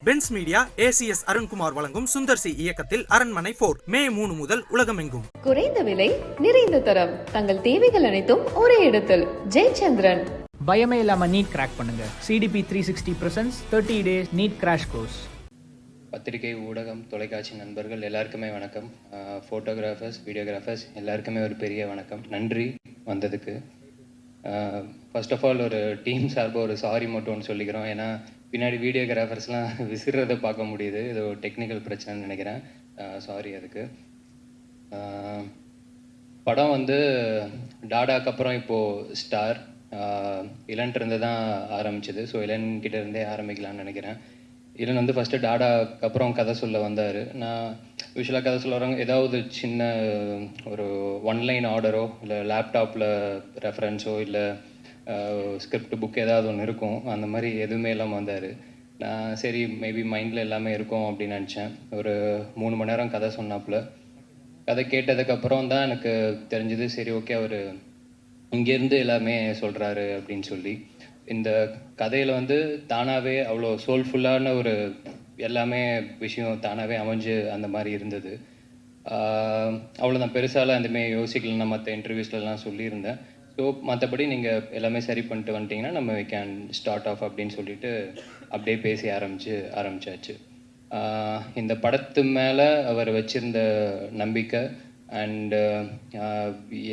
Benz media ACS Arunkumar வழங்கும் Sundar C இயக்கத்தில் அரண்மனை 4 மே 3 முதல் உலகமெங்கும். குறைந்த விலை நிறைந்த தரம், தங்கள் தேவைகள் அனைத்தும் ஒரே இடத்தில். ஜெயச்சந்திரன். பயமே இல்லாம நீட் கிராக் பண்ணுங்க. CDP 360 presents 30 days NEET crash course. பத்திரிகை, ஊடகம், தொலைக்காட்சி நண்பர்கள் எல்லாருக்குமே வணக்கம். ஃபோட்டோகிராஃபர்ஸ், வீடியோகிராஃபர்ஸ் எல்லாருக்குமே ஒரு பெரிய வணக்கம். நன்றி வந்ததுக்கு. ஃபர்ஸ்ட் ஆஃப் ஆல் ஒரு டீம் சார்பாக ஒரு சாரி மட்டும் ஒன்று சொல்லிக்கிறோம். ஏன்னா பின்னாடி வீடியோகிராஃபர்ஸ்லாம் விசிறதை பார்க்க முடியுது. இது ஒரு டெக்னிக்கல் பிரச்சனைன்னு நினைக்கிறேன். சாரி அதுக்கு. படம் வந்து டாடாக்கு அப்புறம் இப்போது ஸ்டார் இளன்ட்டு தான் ஆரம்பிச்சிது. ஸோ இளன்கிட்ட இருந்தே ஆரம்பிக்கலான்னு நினைக்கிறேன். இளன் வந்து ஃபஸ்ட்டு டாடாக்கு அப்புறம் கதை சொல்ல வந்தார். நான் யூஸ்வலாக கதை சொல்ல வரவங்க ஏதாவது சின்ன ஒரு ஒன்லைன் ஆர்டரோ இல்லை லேப்டாப்பில் ரெஃபரன்ஸோ இல்லை ஸ்கிரிப்ட் புக் ஏதாவது ஒன்று இருக்கும். அந்த மாதிரி எதுவுமே இல்லாமல் வந்தார். நான் சரி மேபி மைண்டில் எல்லாமே இருக்கும் அப்படின்னு நினச்சேன். ஒரு 3 மணி நேரம் கதை சொன்னாப்புல. கதை கேட்டதுக்கப்புறம் தான் எனக்கு தெரிஞ்சது, சரி ஓகே அவர் இங்கேருந்து எல்லாமே சொல்கிறாரு அப்படின்னு சொல்லி. இந்த கதையில் வந்து தானாகவே அவ்வளோ சோல்ஃபுல்லான ஒரு எல்லாமே விஷயம் தானாகவே அமைஞ்சு அந்த மாதிரி இருந்தது. அவ்வளோதான், பெருசாலாம் அந்தமாரி யோசிக்கல. நான் மற்ற இன்டர்வியூஸ்லாம் சொல்லியிருந்தேன். ஸோ மற்றபடி நீங்கள் எல்லாமே சரி பண்ணிட்டு வந்துட்டிங்கன்னா நம்ம வி கேன் ஸ்டார்ட் ஆஃப் அப்படின்னு சொல்லிட்டு அப்படியே பேசி ஆரம்பிச்சாச்சு. இந்த படத்து மேலே அவர் வச்சுருந்த நம்பிக்கை அண்டு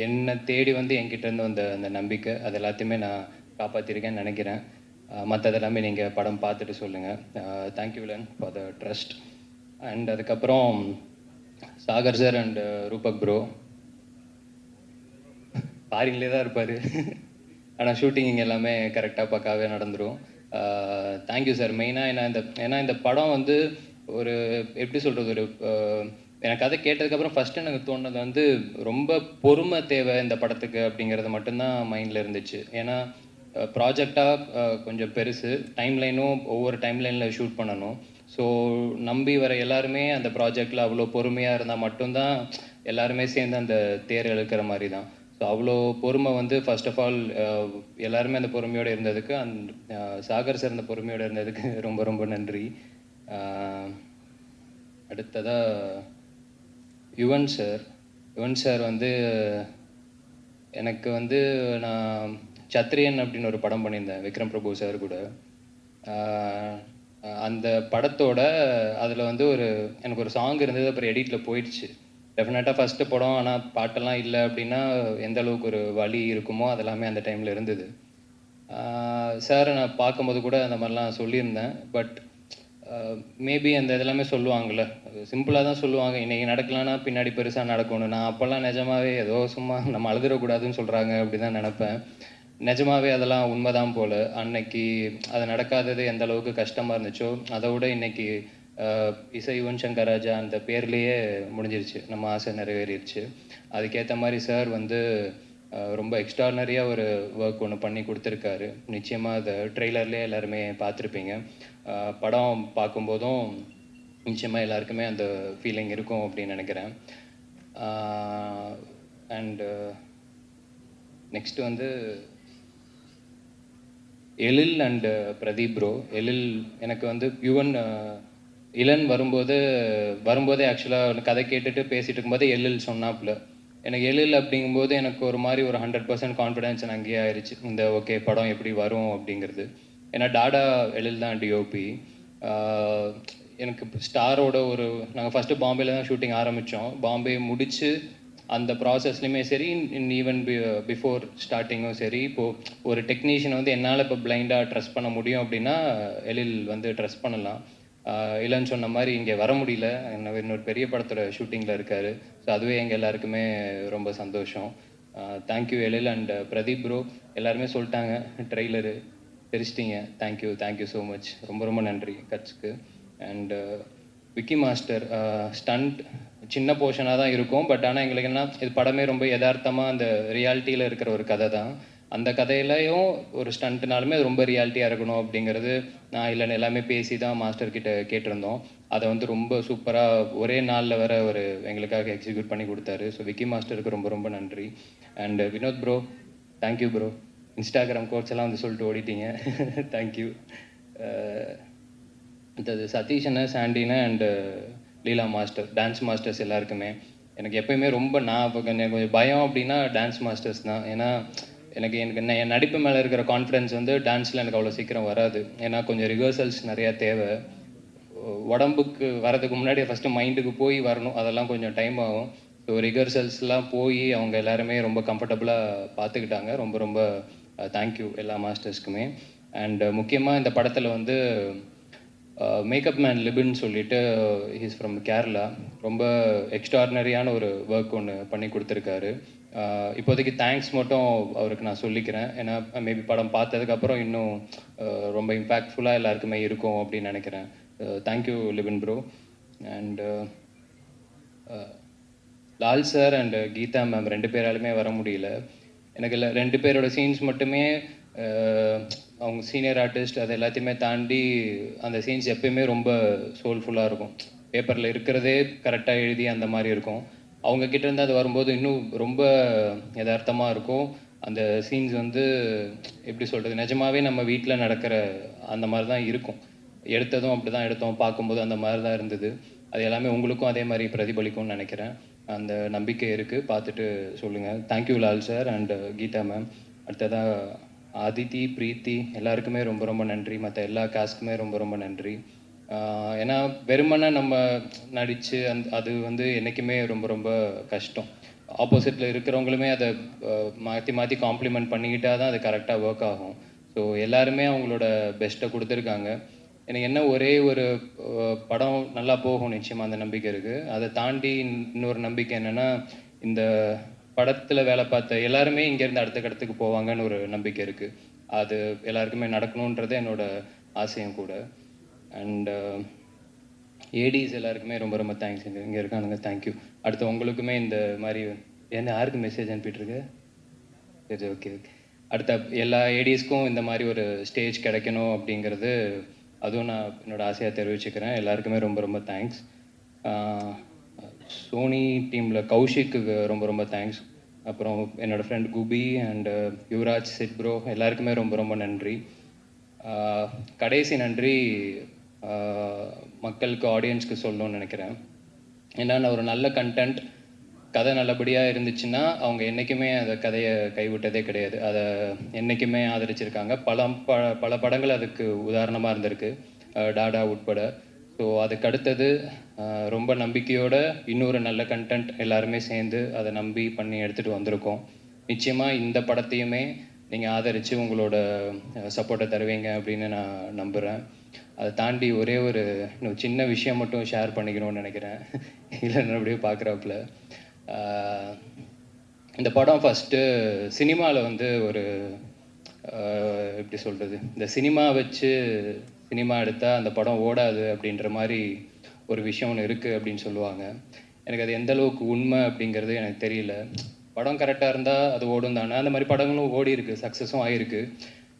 என்னை தேடி வந்து என்கிட்டேருந்து வந்த அந்த நம்பிக்கை, அது எல்லாத்தையுமே நான் காப்பாற்றிருக்கேன்னு நினைக்கிறேன். மற்றதெல்லாமே நீங்கள் படம் பார்த்துட்டு சொல்லுங்கள். Thank you villain for the trust. And அதுக்கப்புறம் Sagar sir and Rupak bro ஃபாரின்லேயே தான் இருப்பார். ஆனால் ஷூட்டிங் இங்கே எல்லாமே கரெக்டாக பக்காவே நடந்துடும். Thank you sir. மெயினாக ஏன்னா இந்த படம் வந்து ஒரு எப்படி சொல்கிறது, ஒரு எனக்கு கதை கேட்டதுக்கப்புறம் ஃபஸ்ட்டு எனக்கு தோணுது வந்து ரொம்ப பொறுமை தேவை இந்த படத்துக்கு அப்படிங்கிறது மட்டும்தான் மைண்டில் இருந்துச்சு. ஏன்னா ப்ராஜெக்டாக கொஞ்சம் பெருசு, டைம்லைனும் ஒவ்வொரு டைம்லைனில் ஷூட் பண்ணணும். ஸோ நம்பி வர எல்லாருமே அந்த ப்ராஜெக்டில் அவ்வளோ பொறுமையாக இருந்தால் மட்டும்தான் எல்லாருமே சேர்ந்து அந்த தேர் இழுக்கிற மாதிரி தான். ஸோ அவ்வளோ பொறுமை வந்து ஃபர்ஸ்ட் ஆஃப் ஆல் எல்லாருமே அந்த பொறுமையோடு இருந்ததுக்கு, சாகர் சார் அந்த பொறுமையோடு இருந்ததுக்கு ரொம்ப ரொம்ப நன்றி. அடுத்ததாக யுவன் சார் வந்து எனக்கு வந்து நான் சத்ரியன் அப்படின்னு ஒரு படம் பண்ணியிருந்தேன் விக்ரம் பிரபு சார் கூட. அந்த படத்தோட அதில் வந்து எனக்கு ஒரு சாங் இருந்தது, அப்புறம் எடிட்டில் போயிடுச்சு. டெஃபினட்டாக ஃபஸ்ட்டு படம், ஆனால் பாட்டெல்லாம் இல்லை அப்படின்னா எந்த அளவுக்கு ஒரு வலி இருக்குமோ அதெல்லாமே அந்த டைமில் இருந்தது. சாரை நான் பார்க்கும்போது கூட அந்த மாதிரிலாம் சொல்லியிருந்தேன். பட் மேபி அந்த இதெல்லாமே சொல்லுவாங்கள்ல, சிம்பிளாக தான் சொல்லுவாங்க, இன்றைக்கி நடக்கலான்னா பின்னாடி பெருசாக நடக்கணும். நான் அப்போல்லாம் நிஜமாவே ஏதோ சும்மா நம்ம அழுதுறக்கூடாதுன்னு சொல்கிறாங்க அப்படி தான் நினப்பேன். நிஜமாவே அதெல்லாம் உண்மைதான் போல். அன்னைக்கு அது நடக்காதது எந்த அளவுக்கு கஷ்டமாக இருந்துச்சோ அதை விட இன்னைக்கு இசை யுவன் சங்கர் ராஜா அந்த பேர்லேயே முடிஞ்சிருச்சு, நம்ம ஆசை நிறைவேறிடுச்சு. அதுக்கேற்ற மாதிரி சார் வந்து ரொம்ப எக்ஸ்ட்ரானரியாக ஒரு ஒர்க் ஒன்று பண்ணி கொடுத்துருக்காரு. நிச்சயமாக அதை ட்ரெய்லர்லேயே எல்லாருமே பார்த்துருப்பீங்க. படம் பார்க்கும்போதும் நிச்சயமாக எல்லாருக்குமே அந்த ஃபீலிங் இருக்கும் அப்படின்னு நினைக்கிறேன். அண்டு நெக்ஸ்ட் வந்து எழில் அண்டு பிரதீப் ப்ரோ. எழில் எனக்கு வந்து இளன் வரும்போதே ஆக்சுவலாக கதை கேட்டுட்டு பேசிகிட்டு இருக்கும்போது எழில் சொன்னாப்புல. எனக்கு எழில் அப்படிங்கும்போது எனக்கு ஒரு மாதிரி ஒரு 100% கான்ஃபிடென்ஸ் எனக்கு அங்கேயே ஆயிடுச்சு, இந்த ஓகே படம் எப்படி வரும் அப்படிங்கிறது. ஏன்னா டாடா எழில் தான் டிஓபி. எனக்கு ஸ்டாரோட நாங்கள் ஃபஸ்ட்டு பாம்பேல தான் ஷூட்டிங் ஆரம்பித்தோம். பாம்பே முடித்து அந்த ப்ராசஸ்லையுமே சரி, ஈவன் பிஃபோர் ஸ்டார்டிங்கும் சரி, இப்போது ஒரு டெக்னீஷியனை வந்து என்னால் இப்போ பிளைண்டாக ட்ரஸ்ட் பண்ண முடியும் அப்படின்னா எழில் வந்து ட்ரஸ்ட் பண்ணலாம். இல்லைன்னு சொன்ன மாதிரி இங்கே வர முடியல, இன்னொரு பெரிய படத்தோட ஷூட்டிங்கில் இருக்கார். ஸோ அதுவே எங்கள் எல்லாருக்குமே ரொம்ப சந்தோஷம். Thank you Ezhil and Pradeep bro. எல்லாருமே சொல்லிட்டாங்க ட்ரெய்லரு தெரிச்சிட்டிங்க. Thank you so much. ரொம்ப ரொம்ப நன்றி கட்ஸ்க்கு. அண்டு விக்கி மாஸ்டர் ஸ்டண்ட் சின்ன போர்ஷனாக தான் இருக்கும். பட் ஆனால் எங்களுக்கு என்ன, இது படமே ரொம்ப யதார்த்தமாக அந்த ரியாலிட்டியில் இருக்கிற ஒரு கதை தான். அந்த கதையிலையும் ஒரு ஸ்டண்ட்னாலுமே அது ரொம்ப ரியாலிட்டியாக இருக்கணும் அப்படிங்கிறது நான் இல்லைன்னு எல்லாமே பேசி தான் மாஸ்டர்கிட்ட கேட்டிருந்தோம். அதை வந்து ரொம்ப சூப்பராக ஒரே நாளில் வர எங்களுக்காக எக்ஸிக்யூட் பண்ணி கொடுத்தாரு. ஸோ விக்கி மாஸ்டருக்கு ரொம்ப ரொம்ப நன்றி. And Vinod bro, thank you bro. Instagram quotes எல்லாம் வந்து சொல்லிட்டு ஓடிட்டீங்க. தேங்க்யூ. அடுத்தது சதீஷ் அண்ணன், சாண்டினா and Leela master, dance masters எல்லாருக்குமே. எனக்கு எப்பயுமே ரொம்ப கொஞ்சம் பயம் அப்படின்னா டான்ஸ் மாஸ்டர்ஸ் தான். ஏன்னா எனக்கு எனக்கு என் நடிப்பு மேலே இருக்கிற கான்ஃபிடென்ஸ் வந்து டான்ஸில் எனக்கு அவ்வளோ சீக்கிரம் வராது. ஏன்னா கொஞ்சம் ரிஹர்சல்ஸ் நிறையா தேவை. உடம்புக்கு வரதுக்கு முன்னாடி ஃபஸ்ட்டு மைண்டுக்கு போய் வரணும், அதெல்லாம் கொஞ்சம் டைம் ஆகும். ஸோ ரிஹர்சல்ஸ்லாம் போய் அவங்க எல்லாருமே ரொம்ப கம்ஃபர்டபுளாக பார்த்துக்கிட்டாங்க. ரொம்ப ரொம்ப தேங்க்யூ எல்லா மாஸ்டர்ஸ்க்குமே. அண்ட் முக்கியமாக இந்த படத்தில் வந்து மேக்கப் மேன் லிபின் சொல்லிட்டு, ஹீஸ் ஃப்ரம் கேரளா. ரொம்ப எக்ஸ்ட்ராடினரியான ஒரு ஒர்க் ஒன்று பண்ணி கொடுத்துருக்காரு. இப்போதைக்கு தேங்க்ஸ் மட்டும் அவருக்கு நான் சொல்லிக்கிறேன். ஏன்னா மேபி படம் பார்த்ததுக்கப்புறம் இன்னும் ரொம்ப இம்பேக்ட்ஃபுல்லாக எல்லாருக்குமே இருக்கும் அப்படின்னு நினைக்கிறேன். Thank you Libin bro. And Lal sir and Geetha ma'am 2 பேராலுமே வர முடியல. எனக்கு 2 பேரோட சீன்ஸ் மட்டுமே அவங்க சீனியர் ஆர்டிஸ்ட் அது எல்லாத்தையுமே தாண்டி அந்த சீன்ஸ் எப்பயுமே ரொம்ப சோல்ஃபுல்லாக இருக்கும். பேப்பரில் இருக்கிறதே கரெக்டாக எழுதி அந்த மாதிரி இருக்கும். அவங்க கிட்டேருந்து அது வரும்போது இன்னும் ரொம்ப யதார்த்தமாக இருக்கும். அந்த சீன்ஸ் வந்து எப்படி சொல்கிறது, நிஜமாகவே நம்ம வீட்டில் நடக்கிற அந்த மாதிரி தான் இருக்கும். எடுத்ததும் அப்படி தான் எடுத்தோம், பார்க்கும்போது அந்த மாதிரி தான் இருந்தது. அது எல்லாமே உங்களுக்கும் அதே மாதிரி பிரதிபலிக்கும்னு நினைக்கிறேன். அந்த நம்பிக்கை இருக்குது, பார்த்துட்டு சொல்லுங்கள். Thank you Lal sir and Geetha ma'am. அடுத்ததாக அதித்தி, பிரீத்தி எல்லாருக்குமே ரொம்ப ரொம்ப நன்றி. மற்ற எல்லா காஸ்ட்டுக்குமே ரொம்ப ரொம்ப நன்றி. ஏன்னா வெறுமனே நம்ம நடித்து அது வந்து என்றைக்குமே ரொம்ப ரொம்ப கஷ்டம். ஆப்போசிட்டில் இருக்கிறவங்களுமே அதை மாற்றி மாற்றி காம்ப்ளிமெண்ட் பண்ணிக்கிட்டால் தான் அது கரெக்டாக ஒர்க் ஆகும். ஸோ எல்லாருமே அவங்களோட பெஸ்ட்டை கொடுத்துருக்காங்க. எனக்கு என்ன ஒரே ஒரு படம் நல்லா போகும் நிச்சயமாக அந்த நம்பிக்கை இருக்குது. அதை தாண்டி இன்னொரு நம்பிக்கை என்னென்னா, இந்த படத்தில் வேலை பார்த்த எல்லாருமே இங்கேருந்து அடுத்த கடத்துக்கு போவாங்கன்னு ஒரு நம்பிக்கை இருக்குது. அது எல்லாருக்குமே நடக்கணுன்றது என்னோட ஆசையும் கூட. அண்ட் ஏடிஸ் எல்லாருக்குமே ரொம்ப ரொம்ப தேங்க்ஸ். இங்கே இருக்கானுங்க, தேங்க்யூ. அடுத்து உங்களுக்குமே இந்த மாதிரி என்ன யாருக்கு மெசேஜ் அனுப்பிட்டுருக்கு? சரி, ஓகே ஓகே. அடுத்த எல்லா ஏடிஸ்க்கும் இந்த மாதிரி ஒரு ஸ்டேஜ் கிடைக்கணும் அப்படிங்கிறது அதுவும் நான் என்னோடய ஆசையாக தெரிவிச்சுக்கிறேன். எல்லாருக்குமே ரொம்ப ரொம்ப தேங்க்ஸ். சோனி டீமில் கௌஷிக்கு ரொம்ப ரொம்ப தேங்க்ஸ். அப்புறம் என்னோடய ஃப்ரெண்ட் குபி அண்டு யுவராஜ், சிட் ப்ரோ எல்லாருக்குமே ரொம்ப ரொம்ப நன்றி. கடைசி நன்றி மக்களுக்கு, ஆடியன்ஸ்க்கு சொல்லணும்னு நினைக்கிறேன். ஏன்னா நான் ஒரு நல்ல கண்டென்ட், கதை நல்லபடியாக இருந்துச்சுன்னா அவங்க என்றைக்குமே அந்த கதையை கைவிட்டதே கிடையாது. அதை என்றைக்குமே ஆதரிச்சிருக்காங்க. பல படங்கள் அதுக்கு உதாரணமாக இருந்திருக்கு, டாடா உட்பட. ஸோ அதுக்கு அடுத்தது ரொம்ப நம்பிக்கையோட இன்னொரு நல்ல கண்டென்ட் எல்லாருமே சேர்ந்து அதை நம்பி பண்ணி எடுத்துகிட்டு வந்திருக்கோம். நிச்சயமாக இந்த படத்தையுமே நீங்கள் ஆதரித்து உங்களோட சப்போர்ட்டை தருவீங்க அப்படின்னு நான் நம்புகிறேன். அதை தாண்டி ஒரே ஒரு இன்னும் சின்ன விஷயம் மட்டும் ஷேர் பண்ணிக்கணும்னு நினைக்கிறேன், இல்லை அப்படியே பார்க்குறாப்புல. இந்த படம் ஃபஸ்ட்டு சினிமாவில் வந்து ஒரு எப்படி சொல்கிறது, இந்த சினிமா வச்சு சினிமா எடுத்தால் அந்த படம் ஓடாது அப்படின்ற மாதிரி ஒரு விஷயம் ஒன்று இருக்குது அப்படின்னு சொல்லுவாங்க. எனக்கு அது எந்த அளவுக்கு உண்மை அப்படிங்கிறது எனக்கு தெரியல. படம் கரெக்டாக இருந்தால் அது ஓடும் தானே. அந்த மாதிரி படங்களும் ஓடி இருக்குது, சக்ஸஸும் ஆகிருக்கு.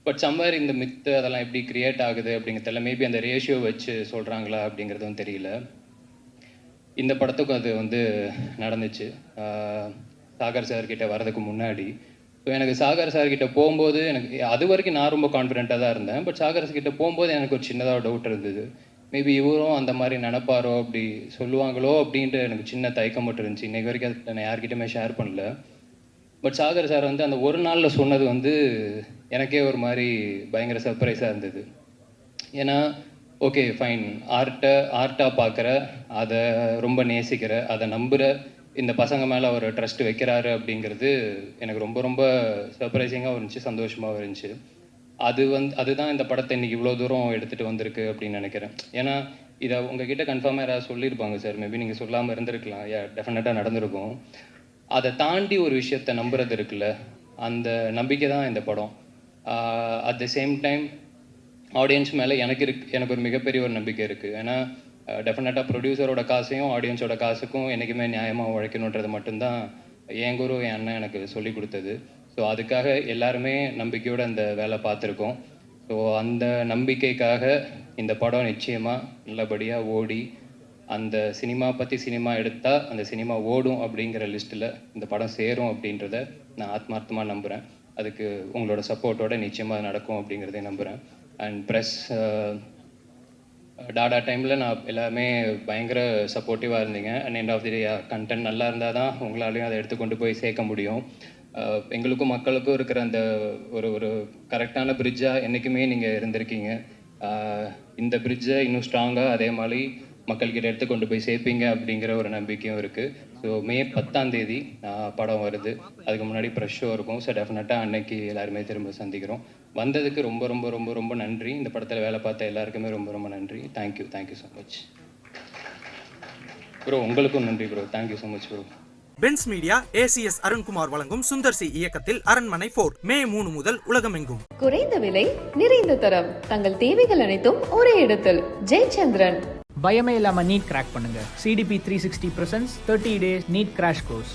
பட் சம்வேர் இந்த மித்து அதெல்லாம் எப்படி க்ரியேட் ஆகுது அப்படிங்கிறதுல மேபி அந்த ரேஷியோ வச்சு சொல்கிறாங்களா அப்படிங்கிறதும் தெரியல. இந்த படத்துக்கும் அது வந்து நடந்துச்சு சாகர் சார்கிட்ட வர்றதுக்கு முன்னாடி. ஸோ எனக்கு சாகர் சார்கிட்ட போகும்போது எனக்கு அது வரைக்கும் நான் ரொம்ப கான்ஃபிடென்ட்டாக தான் இருந்தேன். பட் சாகர் கிட்ட போகும்போது எனக்கு ஒரு சின்னதாக டவுட் இருந்தது. மேபி இவரும் அந்த மாதிரி நினைப்பாரோ, அப்படி சொல்லுவாங்களோ அப்படின்ட்டு எனக்கு சின்ன தயக்கம் மட்டும் இருந்துச்சு. இன்றைக்கு வரைக்கும் அதை நான் யார்கிட்டையுமே ஷேர் பண்ணல. பட் சாகர் சார் வந்து அந்த ஒரு நாளில் சொன்னது வந்து எனக்கே ஒரு மாதிரி பயங்கர சர்ப்ரைஸாக இருந்தது. ஏன்னா ஓகே ஃபைன், ஆர்ட்டாக பார்க்குற, அதை ரொம்ப நேசிக்கிற, அதை நம்புகிற இந்த பசங்க மேலே அவர் ட்ரஸ்ட் வைக்கிறாரு அப்படிங்கிறது எனக்கு ரொம்ப ரொம்ப சர்ப்ரைசிங்காகவும் இருந்துச்சு, சந்தோஷமாகவும் இருந்துச்சு. அதுதான் இந்த படத்தை இன்றைக்கி இவ்வளோ தூரம் எடுத்துகிட்டு வந்திருக்கு அப்படின்னு நினைக்கிறேன். ஏன்னா இதை உங்ககிட்ட கன்ஃபார்மாக யாராவது சொல்லியிருப்பாங்க சார், மேபி நீங்கள் சொல்லாமல் இருந்திருக்கலாம், டெஃபினட்டாக நடந்திருக்கும். அதை தாண்டி ஒரு விஷயத்தை நம்புறது இருக்குல்ல, அந்த நம்பிக்கை தான் இந்த படம். At the same time audience மேலே எனக்கு ஒரு மிகப்பெரிய ஒரு நம்பிக்கை இருக்குது. ஏன்னா டெஃபினட்டாக ப்ரொடியூசரோட காசையும் ஆடியன்ஸோட காசுக்கும் என்றைக்குமே நியாயமாக உழைக்கணுன்றது மட்டும்தான் என் குரு, என் அண்ணன் எனக்கு சொல்லி கொடுத்தது. ஸோ அதுக்காக எல்லாருமே நம்பிக்கையோடு அந்த வேலை பார்த்துருக்கோம். ஸோ அந்த நம்பிக்கைக்காக இந்த படம் நிச்சயமாக நல்லபடியாக ஓடி, அந்த சினிமா எடுத்தால் அந்த சினிமா ஓடும் அப்படிங்கிற லிஸ்ட்டில் இந்த படம் சேரும் அப்படின்றத நான் ஆத்மார்த்தமாக நம்புகிறேன். அதுக்கு உங்களோட சப்போர்ட்டோட நிச்சயமாக நடக்கும் அப்படிங்கிறதே நம்புகிறேன். அண்ட் ப்ரெஸ் டாடா டைமில் நான் எல்லாமே பயங்கர சப்போர்ட்டிவாக இருந்தீங்க. And end of the day content நல்லா இருந்தால் தான் உங்களாலையும் அதை எடுத்து கொண்டு போய் சேர்க்க முடியும். எங்களுக்கும் மக்களுக்கும் இருக்கிற அந்த ஒரு கரெக்டான பிரிட்ஜாக என்றைக்குமே நீங்கள் இருந்திருக்கீங்க. இந்த பிரிட்ஜை இன்னும் ஸ்ட்ராங்காக அதே மாதிரி மக்கள்கிட்ட எடுத்து கொண்டு போய் சேர்ப்பீங்க அப்படிங்கிற ஒரு நம்பிக்கையும் இருக்குது. ஸோ மே 10ஆம் தேதி படம் வருது. அதுக்கு முன்னாடி ப்ரெஷ் ஷோ இருக்கும். ஸோ டெஃபினட்டாக அன்னைக்கு எல்லாருமே திரும்ப சந்திக்கிறோம். வந்ததுக்கு ரொம்ப ரொம்ப ரொம்ப ரொம்ப நன்றி. இந்த படத்தில் வேலை பார்த்த எல்லாருக்குமே ரொம்ப ரொம்ப நன்றி. Thank you so much bro. உங்களுக்கும் நன்றி bro. Thank you so much bro. Benz media ACS Arunkumar வழங்கும் சுந்தர் சி இயக்கத்தில் அரண்மனை 4 மே 3 முதல் உலகமெங்கும். குறைந்த விலை நிறைந்த தரம் தங்கள் தேவைகள் அனைத்தும் ஒரே இடத்தில். ஜெயச்சந்திரன். பயமே இல்லாமல் நீட் கிராக் பண்ணுங்க. CDP 360 presents 30 days NEET crash course.